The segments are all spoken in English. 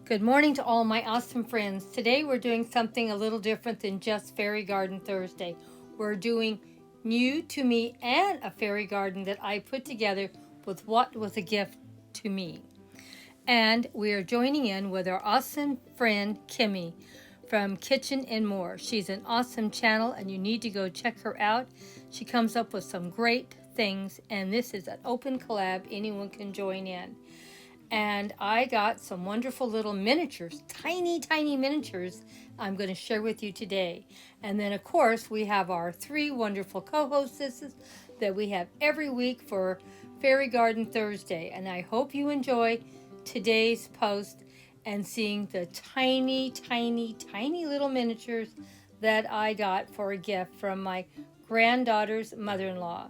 Good morning to all my awesome friends. Today we're doing something a little different than just Fairy Garden Thursday. We're doing new to me and a fairy garden that I put together with what was a gift to me. And we are joining in with our awesome friend Kimmy from Kitchen and More. She's an awesome channel and you need to go check her out. She comes up with some great things, and this is an open collab. Anyone can join in. And I got some wonderful little miniatures, tiny miniatures I'm going to share with you today. And then of course we have our three wonderful co-hostesses that we have every week for Fairy Garden Thursday. And I hope you enjoy today's post and seeing the tiny little miniatures that I got for a gift from my granddaughter's mother-in-law.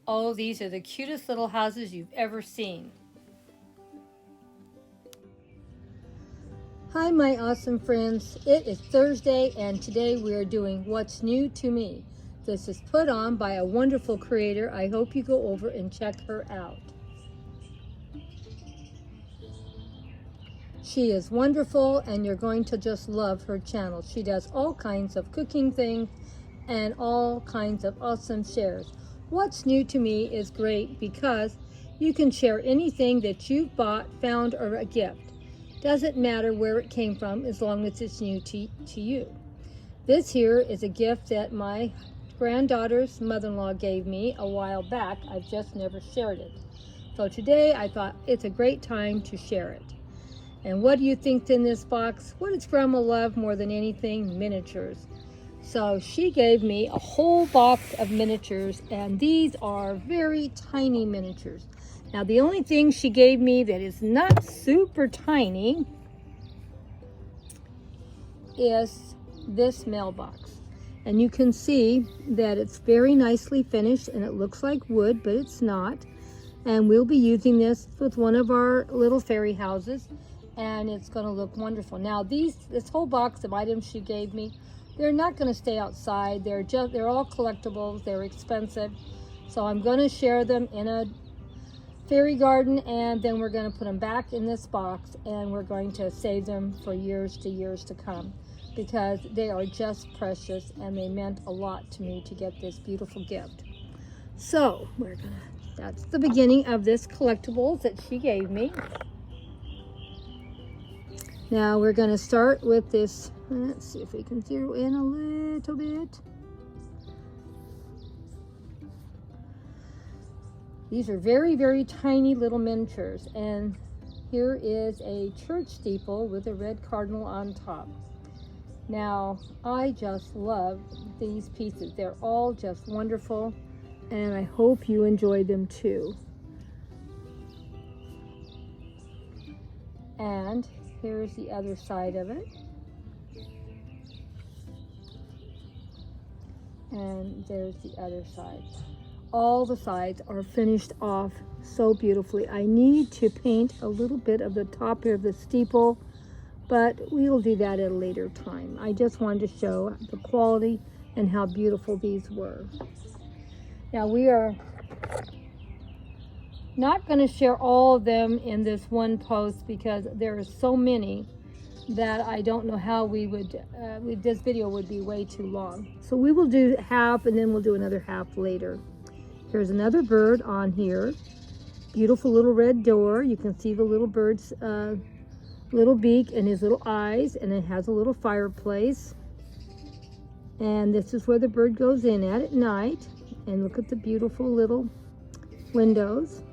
Oh, these are the cutest little houses you've ever seen. Hi my awesome friends, it is Thursday and today we are doing What's New to Me. This is put on by a wonderful creator. I hope you go over and check her out. She is wonderful and you're going to just love her channel. She does all kinds of cooking things and all kinds of awesome shares. What's New to Me is great because you can share anything that you've bought, found, or a gift. Doesn't matter where it came from as long as it's new to you. This here is a gift that my granddaughter's mother-in-law gave me a while back. I've just never shared it. So today I thought it's a great time to share it. And what do you think's in this box? What does Grandma love more than anything? Miniatures. So she gave me a whole box of miniatures, and these are very tiny miniatures. Now the only thing she gave me that is not super tiny is this mailbox. And you can see that it's very nicely finished and it looks like wood, but it's not. And we'll be using this with one of our little fairy houses and it's going to look wonderful. Now this whole box of items she gave me, they're not going to stay outside. They're all collectibles. They're expensive. So I'm going to share them in a fairy garden, and then we're going to put them back in this box and we're going to save them for years to come because they are just precious and they meant a lot to me to get this beautiful gift. So that's the beginning of this collectibles that she gave me. Now we're going to start with this. Let's see if we can zero in a little bit. These are very tiny little miniatures, and here is a church steeple with a red cardinal on top. Now, I just love these pieces. They're all just wonderful, and I hope you enjoy them too. And here's the other side of it. And there's the other side. All the sides are finished off so beautifully. I need to paint a little bit of the top here of the steeple, but we'll do that at a later time. I just wanted to show the quality and how beautiful these were. Now we are not going to share all of them in this one post because there are so many that I don't know how we would, this video would be way too long. So we will do half and then we'll do another half later. Here's another bird on here. Beautiful little red door. You can see the little bird's little beak and his little eyes, and it has a little fireplace. And this is where the bird goes in at night. And look at the beautiful little windows.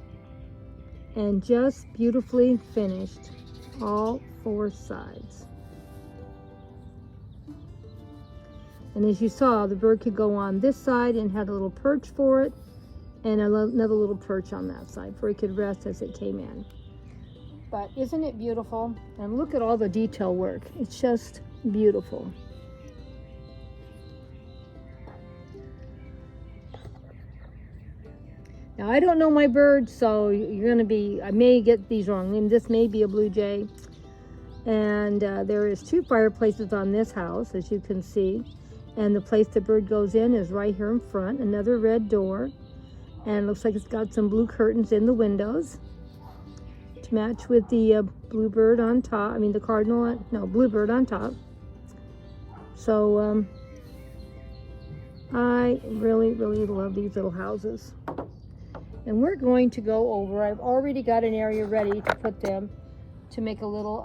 And just beautifully finished, all four sides. And as you saw, the bird could go on this side and had a little perch for it, and another little perch on that side where he could rest as it came in. But isn't it beautiful? And look at all the detail work. It's just beautiful. Now I don't know my birds, so I may get these wrong. I mean, this may be a blue jay. And there is two fireplaces on this house, as you can see. And the place the bird goes in is right here in front. Another red door. And it looks like it's got some blue curtains in the windows to match with the bluebird on top. I mean the cardinal on, no, bluebird on top. So I really, really love these little houses. And we're going to go over, I've already got an area ready to put them, to make a little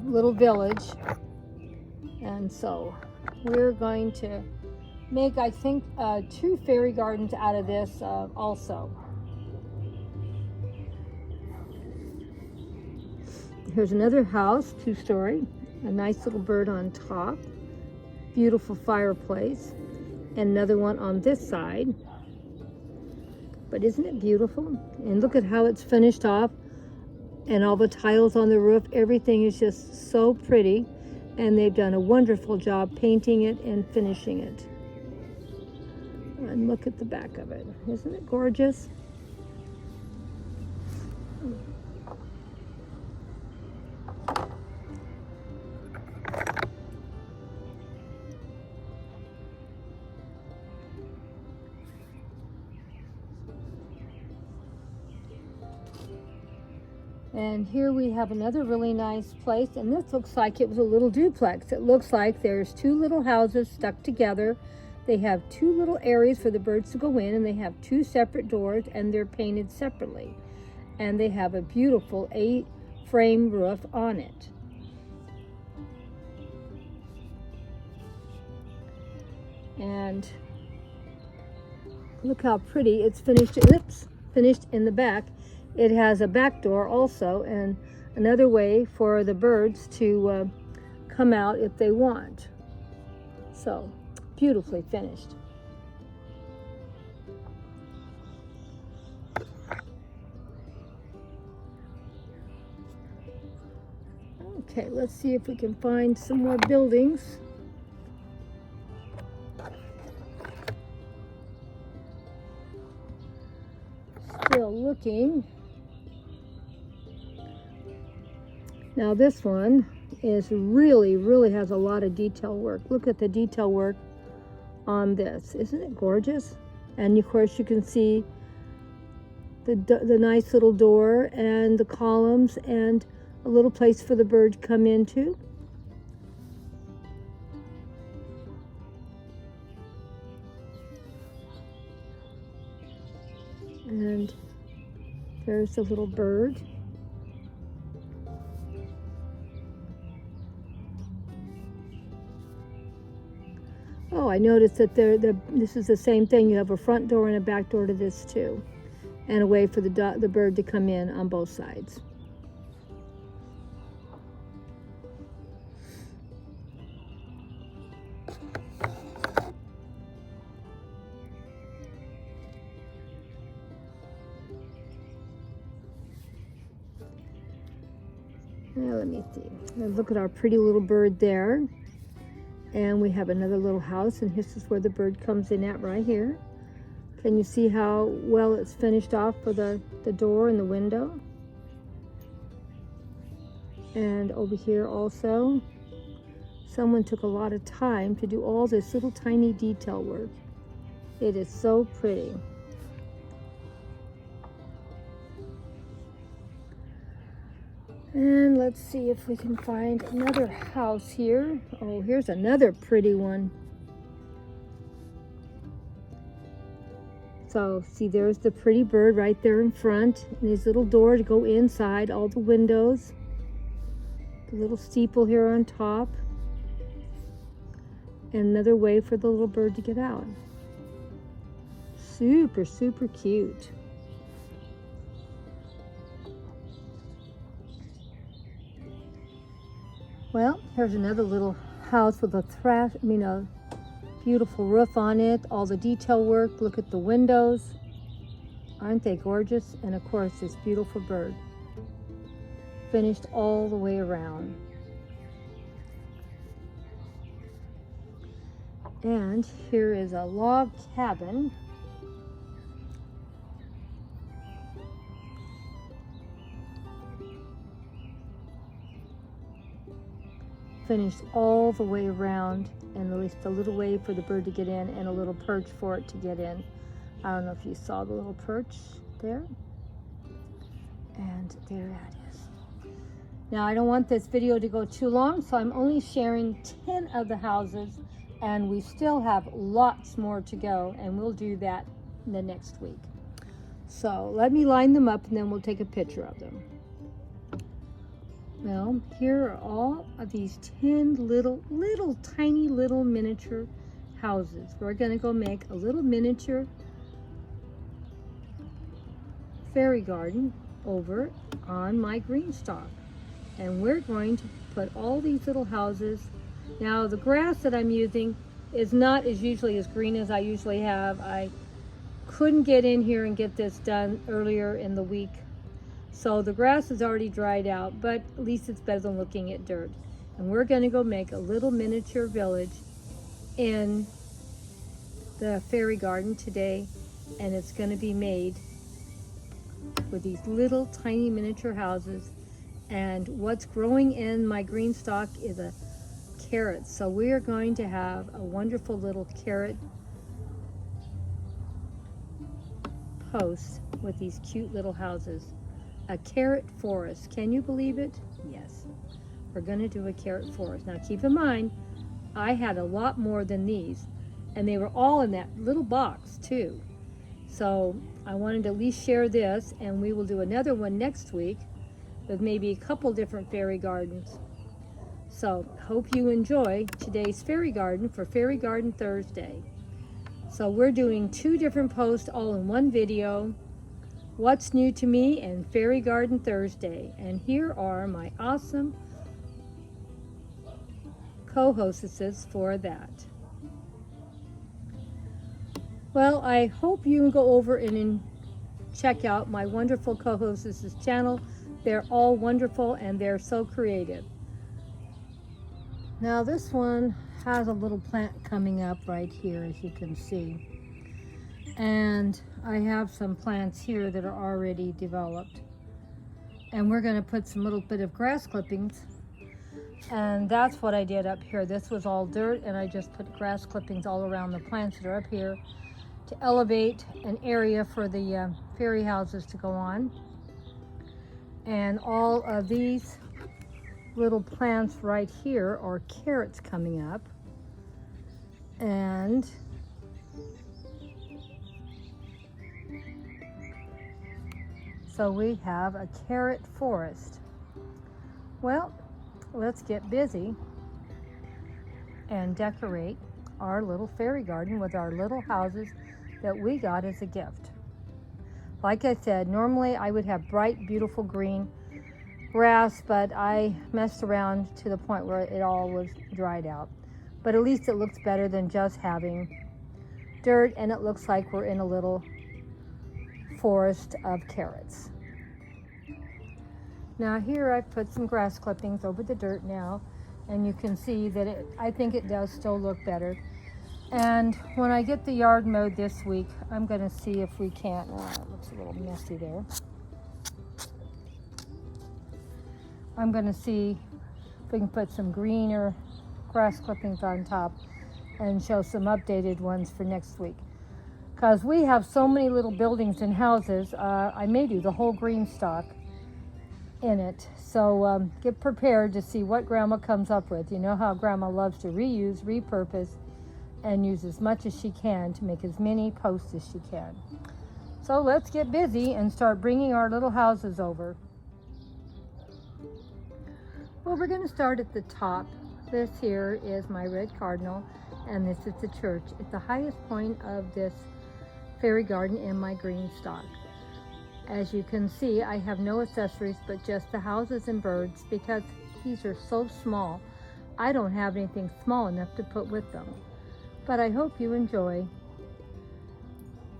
little village. And so we're going to make, I think, 2 fairy gardens out of this also. Here's another house, 2-story, a nice little bird on top, beautiful fireplace, and another one on this side. But isn't it beautiful? And look at how it's finished off, and all the tiles on the roof, everything is just so pretty, and they've done a wonderful job painting it and finishing it. And look at the back of it. Isn't it gorgeous? And here we have another really nice place, and this looks like it was a little duplex. It looks like there's 2 little houses stuck together. They have 2 little areas for the birds to go in, and they have 2 separate doors, and they're painted separately. And they have a beautiful 8-frame roof on it. And look how pretty it's finished. Oops, finished in the back. It has a back door also, and another way for the birds to come out if they want. So, beautifully finished. Okay, let's see if we can find some more buildings. Still looking. Now this one is really has a lot of detail work. Look at the detail work on this. Isn't it gorgeous? And of course you can see the nice little door and the columns and a little place for the bird to come into. And there's the little bird. Oh, I noticed that this is the same thing. You have a front door and a back door to this too, and a way for the bird to come in on both sides. Now let me see. Now look at our pretty little bird there. And we have another little house, and this is where the bird comes in at right here. Can you see how well it's finished off for the door and the window? And over here also, someone took a lot of time to do all this little tiny detail work. It is so pretty. And let's see if we can find another house here. Oh, here's another pretty one. So, see, there's the pretty bird right there in front, and his little door to go inside, all the windows, the little steeple here on top, and another way for the little bird to get out. Super cute. Well, here's another little house with a beautiful roof on it, all the detail work. Look at the windows. Aren't they gorgeous? And of course, this beautiful bird. Finished all the way around. And here is a log cabin. Finished all the way around, and at least a little way for the bird to get in and a little perch for it to get in. I don't know if you saw the little perch there. And there that is. Now I don't want this video to go too long, so I'm only sharing 10 of the houses, and we still have lots more to go, and we'll do that the next week. So let me line them up and then we'll take a picture of them. Well, here are all of these 10 little tiny little miniature houses. We're going to go make a little miniature fairy garden over on my green stalk. And we're going to put all these little houses. Now the grass that I'm using is not as usually as green as I usually have. I couldn't get in here and get this done earlier in the week. So the grass is already dried out, but at least it's better than looking at dirt. And we're going to go make a little miniature village in the fairy garden today. And it's going to be made with these little tiny miniature houses. And what's growing in my green stalk is a carrot. So we are going to have a wonderful little carrot post with these cute little houses. A carrot forest. Can you believe it? Yes. We're going to do a carrot forest. Now keep in mind, I had a lot more than these, and they were all in that little box too. So I wanted to at least share this, and we will do another one next week with maybe a couple different fairy gardens. So hope you enjoy today's fairy garden for Fairy Garden Thursday. So we're doing 2 different posts all in one video. What's New to Me and Fairy Garden Thursday. And here are my awesome co-hostesses for that. Well, I hope you can go over and check out my wonderful co-hostesses channel. They're all wonderful and they're so creative. Now this one has a little plant coming up right here, as you can see. And I have some plants here that are already developed. And we're going to put some little bit of grass clippings. And that's what I did up here. This was all dirt, and I just put grass clippings all around the plants that are up here to elevate an area for the fairy houses to go on. And all of these little plants right here are carrots coming up. And so we have a carrot forest. Well, let's get busy and decorate our little fairy garden with our little houses that we got as a gift. Like I said, normally I would have bright, beautiful green grass, but I messed around to the point where it all was dried out. But at least it looks better than just having dirt, and it looks like we're in a little forest of carrots. Now here I've put some grass clippings over the dirt now, and you can see that I think it does still look better. And when I get the yard mowed this week, I'm going to see if we can't, it looks a little messy there. I'm going to see if we can put some greener grass clippings on top and show some updated ones for next week. Because we have so many little buildings and houses, I may do the whole green stalk in it. So get prepared to see what Grandma comes up with. You know how Grandma loves to reuse, repurpose, and use as much as she can to make as many posts as she can. So let's get busy and start bringing our little houses over. Well, we're going to start at the top. This here is my red cardinal, and this is the church. It's the highest point of this fairy garden in my green stalk. As you can see, I have no accessories but just the houses and birds, because these are so small. I don't have anything small enough to put with them. But I hope you enjoy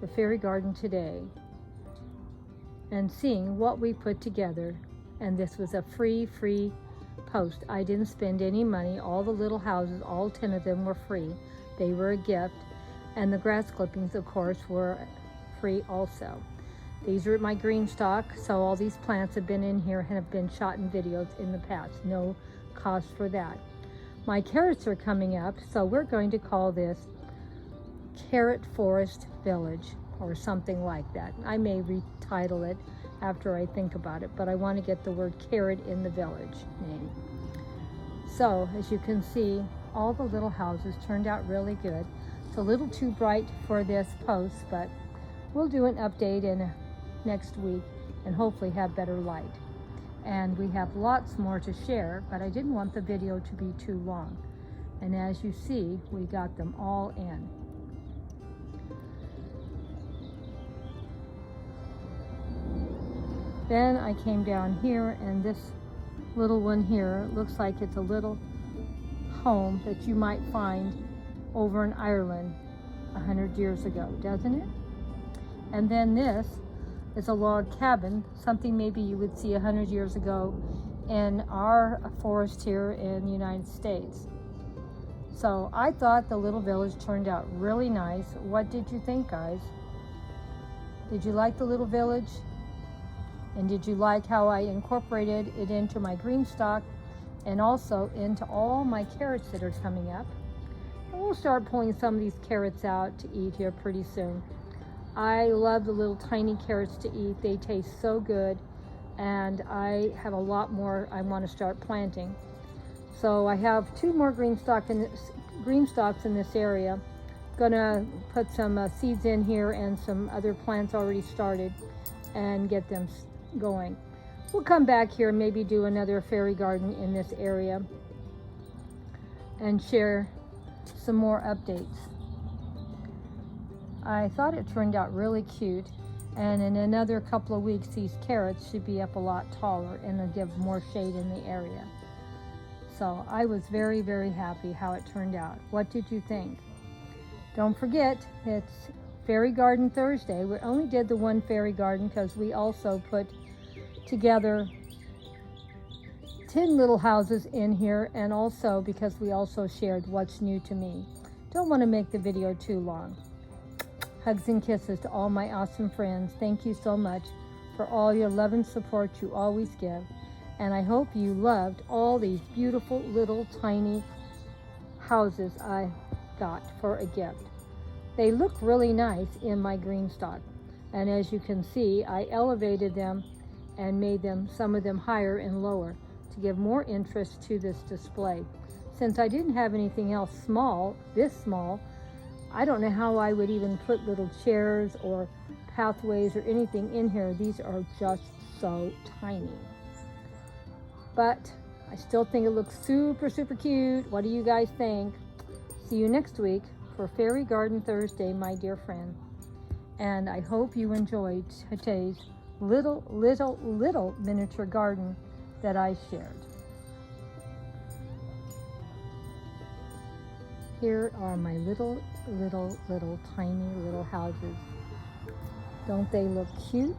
the fairy garden today and seeing what we put together. And this was a free post. I didn't spend any money. All the little houses, all 10 of them were free. They were a gift. And the grass clippings, of course, were free also. These are my green stalk, so all these plants have been in here and have been shot in videos in the past. No cost for that. My carrots are coming up, so we're going to call this Carrot Forest Village or something like that. I may retitle it after I think about it, but I want to get the word carrot in the village name. So as you can see, all the little houses turned out really good. It's a little too bright for this post, but we'll do an update in next week and hopefully have better light. And we have lots more to share, but I didn't want the video to be too long. And as you see, we got them all in. Then I came down here, and this little one here looks like it's a little home that you might find over in Ireland 100 years ago, doesn't it? And then this is a log cabin, something maybe you would see 100 years ago in our forest here in the United States. So I thought the little village turned out really nice. What did you think, guys? Did you like the little village? And did you like how I incorporated it into my green stock and also into all my carrots that are coming up? And we'll start pulling some of these carrots out to eat here pretty soon. I love the little tiny carrots to eat. They taste so good, and I have a lot more I want to start planting. So I have 2 more green stalks in this area. Gonna put some seeds in here and some other plants already started and get them going. We'll come back here and maybe do another fairy garden in this area and share some more updates. I thought it turned out really cute, and in another couple of weeks these carrots should be up a lot taller and they'll give more shade in the area. So I was very, very happy how it turned out. What did you think? Don't forget, it's Fairy Garden Thursday. We only did the one fairy garden because we also put together 10 little houses in here, and also because we also shared what's new to me. Don't want to make the video too long. Hugs and kisses to all my awesome friends. Thank you so much for all your love and support you always give. And I hope you loved all these beautiful little tiny houses I got for a gift. They look really nice in my green stock. And as you can see, I elevated them and made them, some of them higher and lower, to give more interest to this display. Since I didn't have anything else small, this small, I don't know how I would even put little chairs or pathways or anything in here. These are just so tiny. But I still think it looks super, super cute. What do you guys think? See you next week for Fairy Garden Thursday, my dear friend. And I hope you enjoyed today's little miniature garden that I shared. Here are my little tiny little houses. Don't they look cute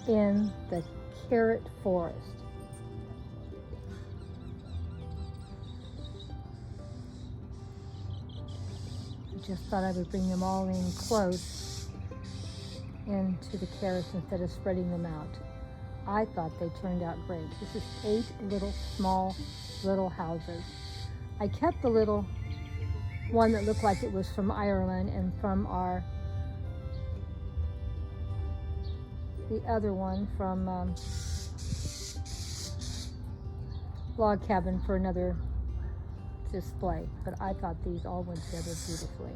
in the carrot forest? I just thought I would bring them all in close into the carrots instead of spreading them out. I thought they turned out great. This is 8 little small little houses. I kept the little one that looked like it was from Ireland and from the other one from log cabin for another display. But I thought these all went together beautifully.